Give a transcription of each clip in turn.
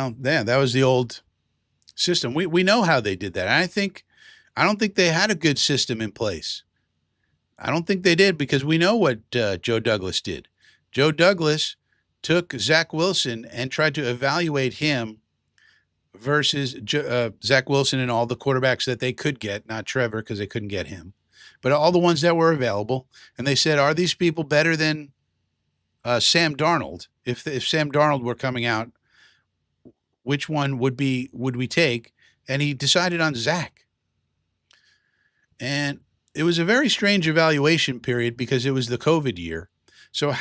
Well, yeah, that was the old system. We know how they did that. I don't think they had a good system in place. I don't think they did because we know what Joe Douglas did. Joe Douglas took Zach Wilson and tried to evaluate him versus Zach Wilson and all the quarterbacks that they could get, not Trevor because they couldn't get him, but all the ones that were available. And they said, are these people better than Sam Darnold? If Sam Darnold were coming out, which one would we take? And he decided on Zach. And it was a very strange evaluation period because it was the COVID year. So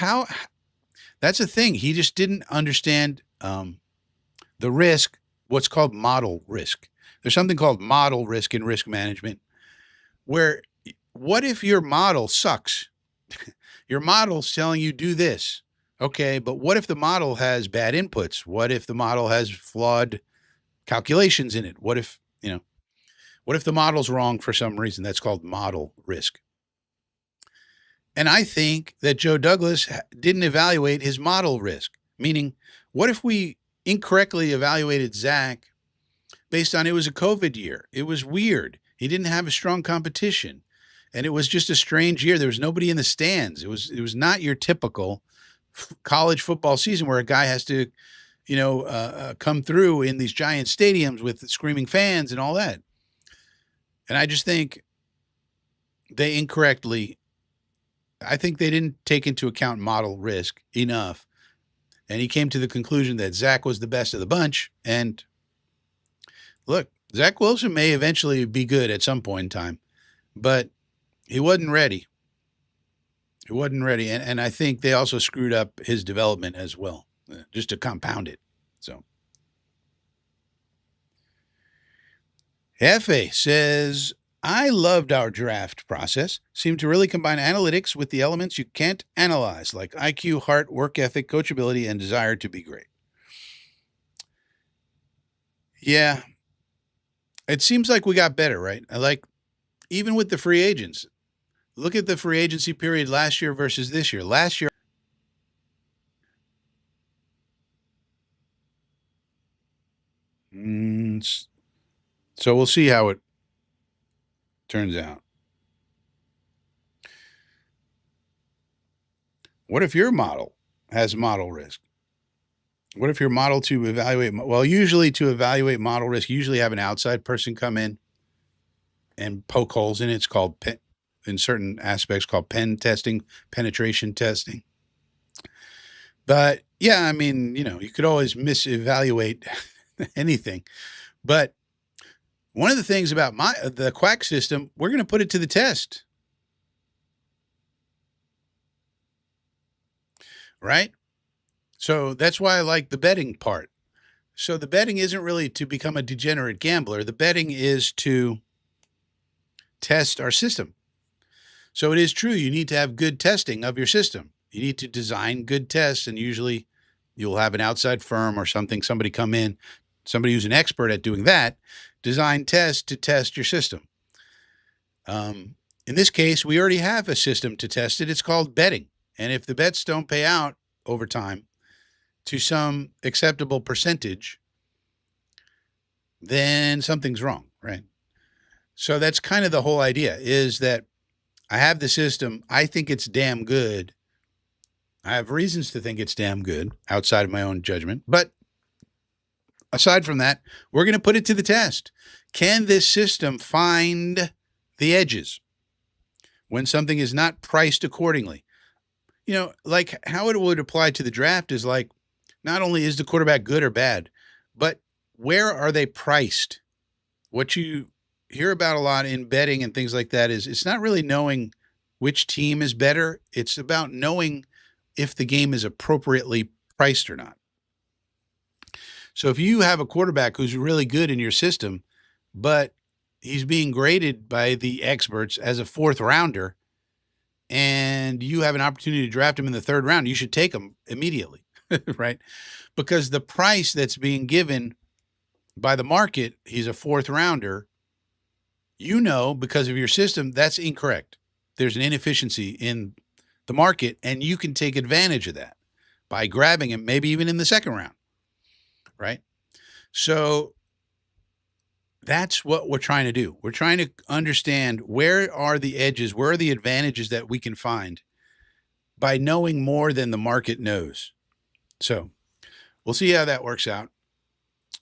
that's the thing. He just didn't understand the risk, what's called model risk. There's something called model risk in risk management, where what if your model sucks? Your model's telling you do this. Okay, but what if the model has bad inputs? What if the model has flawed calculations in it? What if the model's wrong for some reason? That's called model risk. And I think that Joe Douglas didn't evaluate his model risk, meaning what if we incorrectly evaluated Zach based on it was a COVID year? It was weird. He didn't have a strong competition, and it was just a strange year. There was nobody in the stands. It was not your typical college football season where a guy has to, come through in these giant stadiums with screaming fans and all that. And I just think I think they didn't take into account model risk enough. And he came to the conclusion that Zach was the best of the bunch. And look, Zach Wilson may eventually be good at some point in time, but he wasn't ready. He wasn't ready. And I think they also screwed up his development as well, just to compound it. So Hefe says, I loved our draft process. Seemed to really combine analytics with the elements you can't analyze, like IQ, heart, work ethic, coachability, and desire to be great. Yeah, it seems like we got better, right? Even with the free agents. Look at the free agency period last year versus this year. Last year, so we'll see how it turns out. What if your model has model risk? What if your model to evaluate, usually to evaluate model risk, you usually have an outside person come in and poke holes in it. It's called, in certain aspects, called penetration testing. But yeah, I mean, you could always misevaluate anything. But one of the things about the quack system, we're going to put it to the test. Right? So that's why I like the betting part. So the betting isn't really to become a degenerate gambler. The betting is to test our system. So it is true. You need to have good testing of your system. You need to design good tests, and usually you'll have an outside firm or somebody come in, somebody who's an expert at doing that, design tests to test your system. In this case, we already have a system to test it. It's called betting. And if the bets don't pay out over time to some acceptable percentage, then something's wrong, right? So that's kind of the whole idea, is that I have the system. I think it's damn good. I have reasons to think it's damn good outside of my own judgment. But aside from that, we're going to put it to the test. Can this system find the edges when something is not priced accordingly? Like how it would apply to the draft is like, not only is the quarterback good or bad, but where are they priced? What you hear about a lot in betting and things like that is it's not really knowing which team is better. It's about knowing if the game is appropriately priced or not. So if you have a quarterback who's really good in your system, but he's being graded by the experts as a fourth rounder, and you have an opportunity to draft him in the third round, you should take him immediately, right? Because the price that's being given by the market, he's a fourth rounder, because of your system, that's incorrect. There's an inefficiency in the market, and you can take advantage of that by grabbing him, maybe even in the second round, right? So that's what we're trying to do. We're trying to understand where are the edges, where are the advantages that we can find by knowing more than the market knows. So we'll see how that works out.